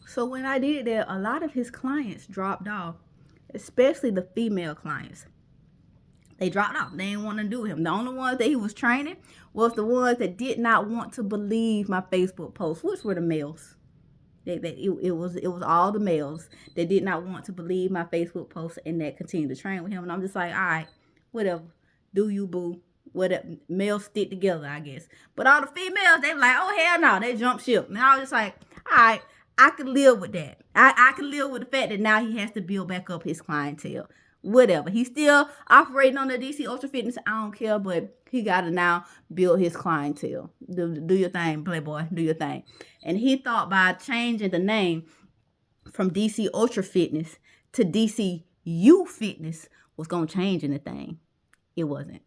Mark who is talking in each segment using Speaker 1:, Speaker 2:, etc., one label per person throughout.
Speaker 1: So when I did that, a lot of his clients dropped off, especially the female clients. They dropped off. They didn't want to do him. The only ones that he was training was the ones that did not want to believe my Facebook posts, which were the males. It was all the males that did not want to believe my Facebook posts and that continued to train with him. And I'm just like, all right, whatever. Do you, boo? Whatever. Males stick together, I guess. But all the females, they were like, oh, hell no. They jumped ship. And I was just like, all right, I could live with that. I could live with the fact that now he has to build back up his clientele. Whatever. He's still operating on the DC Ultra Fitness. I don't care, but he got to now build his clientele. Do your thing, Playboy. Do your thing. And he thought by changing the name from DC Ultra Fitness to DC U Fitness was going to change anything. It wasn't.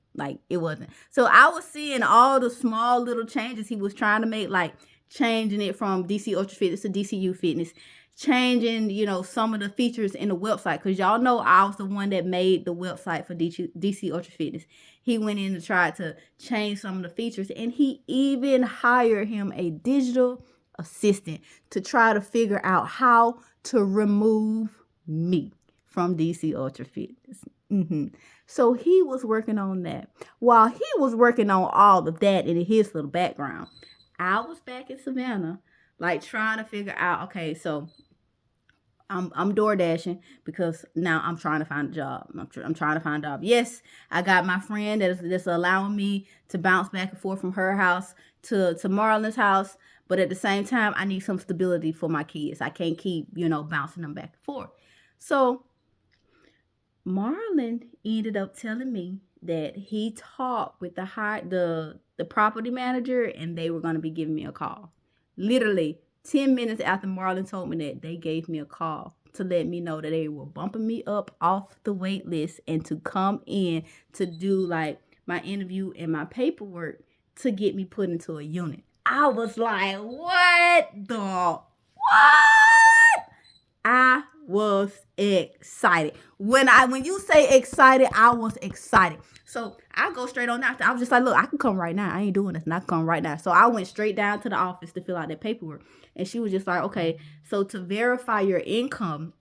Speaker 1: It wasn't. So I was seeing all the small little changes he was trying to make, like changing it from DC Ultra Fitness to DCU Fitness, changing, some of the features in the website. Because y'all know I was the one that made the website for DC Ultra Fitness. He went in and tried to change some of the features. And he even hired him a digital assistant to try to figure out how to remove me from DC Ultra Fitness. So he was working on that. While he was working on all of that in his little background, I was back in Savannah, trying to figure out, okay, so I'm door dashing because now I'm trying to find a job. I'm trying to find a job. Yes, I got my friend that's allowing me to bounce back and forth from her house to Marlon's house. But at the same time, I need some stability for my kids. I can't keep, bouncing them back and forth. So Marlon ended up telling me that he talked with the property manager and they were going to be giving me a call. Literally 10 minutes after Marlon told me that, they gave me a call to let me know that they were bumping me up off the wait list and to come in to do my interview and my paperwork to get me put into a unit. I was like, what the what? I was excited. When you say excited, I was excited. So I go straight on after. I was just like, look, I can come right now. I ain't doing this. I can come right now. So I went straight down to the office to fill out that paperwork. And she was just like, okay, so to verify your income,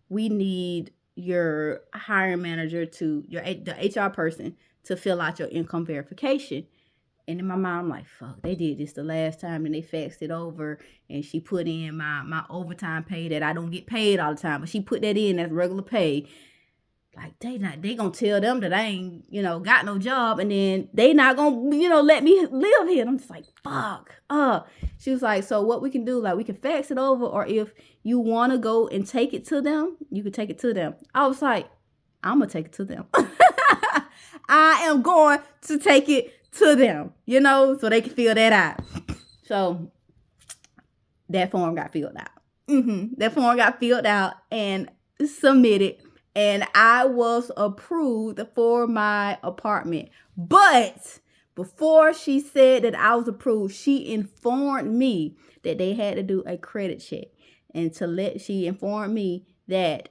Speaker 1: we need your hiring manager the HR person to fill out your income verification. And in my mind, I'm like, fuck, they did this the last time and they faxed it over. And she put in my overtime pay that I don't get paid all the time. But she put that in as regular pay. They gonna tell them that I ain't, got no job. And then they not gonna, let me live here. And I'm just like, fuck. She was like, so what we can do, we can fax it over. Or if you want to go and take it to them, you can take it to them. I was like, I'm gonna take it to them. I am going to take it to them, so they can fill that out. So that form got filled out. That form got filled out and submitted, and I was approved for my apartment. But before she said that I was approved, she informed me that they had to do a credit check, and she informed me that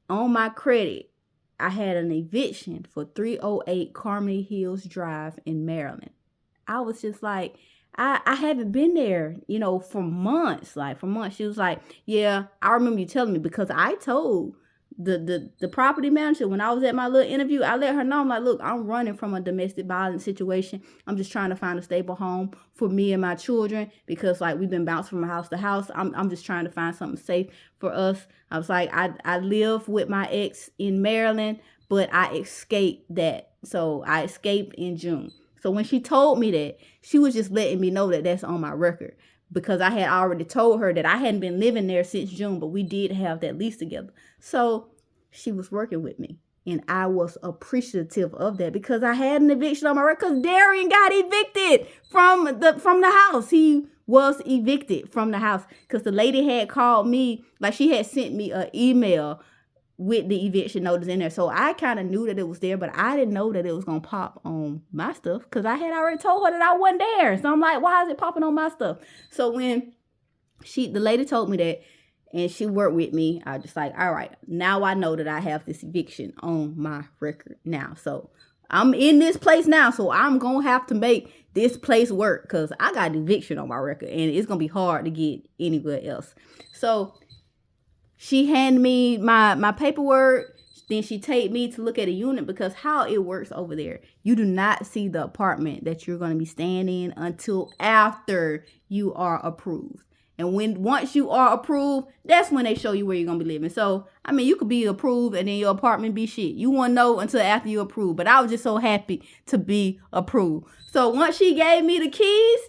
Speaker 1: on my credit, I had an eviction for 308 Carmody Hills Drive in Maryland. I was just like, I haven't been there, for months. For months. She was like, yeah, I remember you telling me, because I told the property manager when I was at my little interview, I let her know, I'm like, look, I'm running from a domestic violence situation. I'm just trying to find a stable home for me and my children because we've been bouncing from house to house. I'm just trying to find something safe for us. I was like, I live with my ex in Maryland, but I escaped that. So I escaped in June. So when she told me that, she was just letting me know that that's on my record, because I had already told her that I hadn't been living there since June, but we did have that lease together. So she was working with me, and I was appreciative of that because I had an eviction on my record, because Darian got evicted from the house. He was evicted from the house because the lady had called me, she had sent me an email with the eviction notice in there. So I kind of knew that it was there, but I didn't know that it was going to pop on my stuff because I had already told her that I wasn't there. So I'm like, why is it popping on my stuff? So when the lady told me that and she worked with me, I was just like, all right, now I know that I have this eviction on my record now. So I'm in this place now, so I'm going to have to make this place work because I got eviction on my record and it's going to be hard to get anywhere else. So she handed me my paperwork. Then she take me to look at a unit because how it works over there, you do not see the apartment that you're going to be staying in until after you are approved. And once you are approved, that's when they show you where you're going to be living. So, I mean, you could be approved and then your apartment be shit. You won't know until after you're approved. But I was just so happy to be approved. So, once she gave me the keys,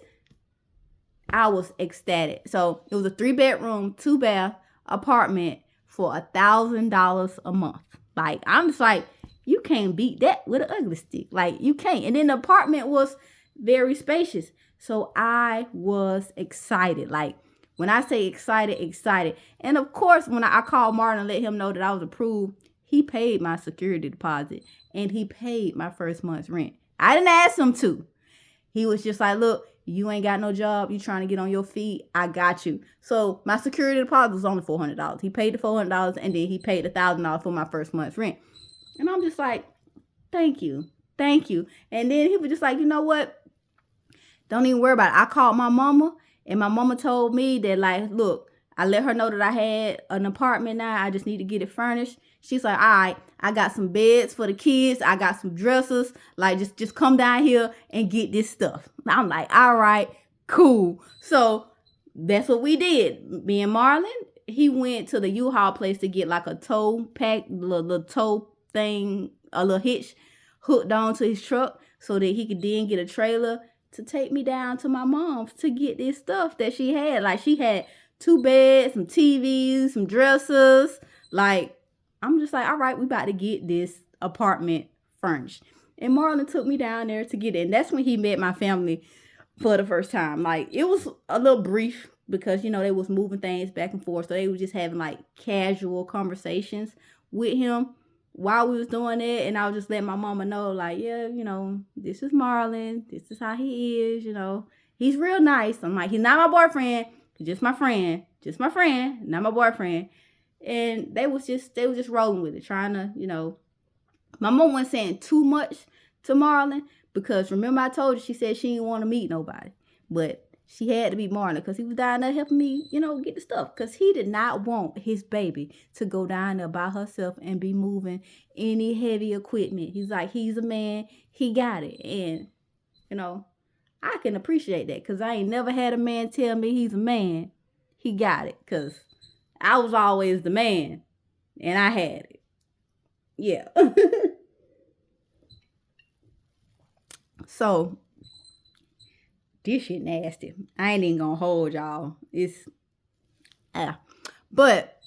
Speaker 1: I was ecstatic. So, it was a 3-bedroom, 2-bath apartment for $1,000 a month. Like, I'm just like, you can't beat that with an ugly stick. Like, you can't. And then the apartment was very spacious. So, I was excited. Like, when I say excited, excited. And, of course, when I called Martin and let him know that I was approved, he paid my security deposit. And he paid my first month's rent. I didn't ask him to. He was just like, look, you ain't got no job. You trying to get on your feet. I got you. So my security deposit was only $400. He paid the $400 and then he paid $1,000 for my first month's rent. And I'm just like, thank you. Thank you. And then he was just like, you know what? Don't even worry about it. I called my mama and my mama told me that, like, look, I let her know that I had an apartment now. I just need to get it furnished. She's like, all right, I got some beds for the kids. I got some dressers. Like, just come down here and get this stuff. I'm like, all right, cool. So that's what we did. Me and Marlon, he went to the U-Haul place to get like a tow pack, little tow thing, a little hitch hooked on to his truck so that he could then get a trailer to take me down to my mom's to get this stuff that she had. Like, she had 2 beds, some TVs, some dressers. Like, I'm just like, all right, we about to get this apartment furnished. And Marlon took me down there to get it. And that's when he met my family for the first time. Like, it was a little brief because, you know, they was moving things back and forth. So they was just having like casual conversations with him while we was doing it. And I was just letting my mama know, like, yeah, you know, this is Marlon. This is how he is, you know. He's real nice. I'm like, he's not my boyfriend. Just my friend. Just my friend. Not my boyfriend. And they was just rolling with it, trying to, you know. My mom wasn't saying too much to Marlon because remember I told you she said she didn't want to meet nobody. But she had to be Marlon because he was down there helping me, you know, get the stuff. Because he did not want his baby to go down there by herself and be moving any heavy equipment. He's like, he's a man. He got it. And, you know, I can appreciate that because I ain't never had a man tell me he's a man. He got it because I was always the man, and I had it. Yeah. So, this shit nasty. I ain't even gonna hold y'all. It's, But,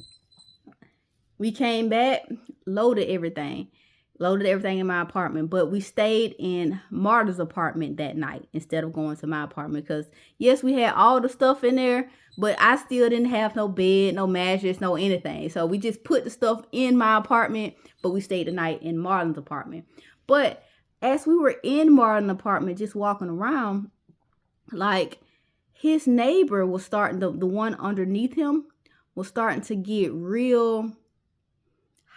Speaker 1: we came back, loaded everything in my apartment, but we stayed in Marta's apartment that night instead of going to my apartment because, yes, we had all the stuff in there, but I still didn't have no bed, no mattress, no anything. So we just put the stuff in my apartment, but we stayed the night in Marlon's apartment. But as we were in Marlon's apartment, just walking around, like, his neighbor was starting, the one underneath him was starting to get real,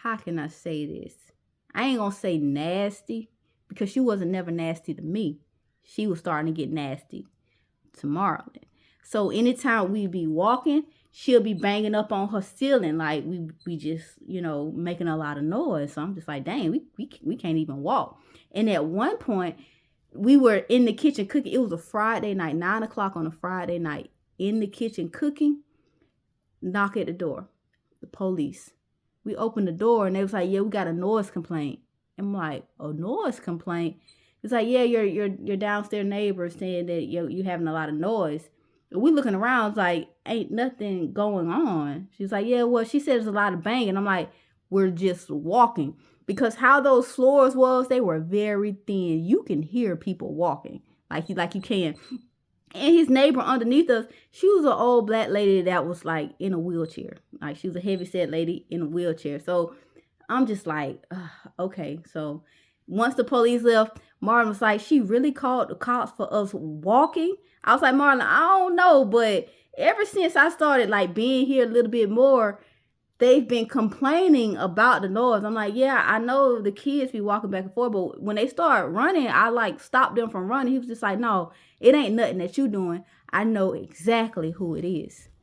Speaker 1: how can I say this? I ain't gonna say nasty because she wasn't never nasty to me. She was starting to get nasty to Marlon. So anytime we be walking, she'll be banging up on her ceiling like we just, you know, making a lot of noise. So I'm just like, dang, we can't even walk. And at one point, we were in the kitchen cooking. It was a Friday night, 9 o'clock on a Friday night, in the kitchen cooking. Knock at the door. The police. We opened the door and they was like, yeah, we got a noise complaint. I'm like, a noise complaint? It's like, yeah, your downstairs neighbor saying that you having a lot of noise. And we looking around, it's like, ain't nothing going on. She's like, yeah, well, she said there's a lot of banging. I'm like, we're just walking. Because how those floors was, they were very thin. You can hear people walking like you can. And his neighbor underneath us, she was an old black lady that was like in a wheelchair. Like she was a heavyset lady in a wheelchair. So I'm just like, okay. So once the police left, Marlon was like, she really called the cops for us walking. I was like, Marlon, I don't know. But ever since I started like being here a little bit more, they've been complaining about the noise. I'm like, yeah, I know the kids be walking back and forth, but when they start running, I like stopped them from running. He was just like, no, it ain't nothing that you doing. I know exactly who it is.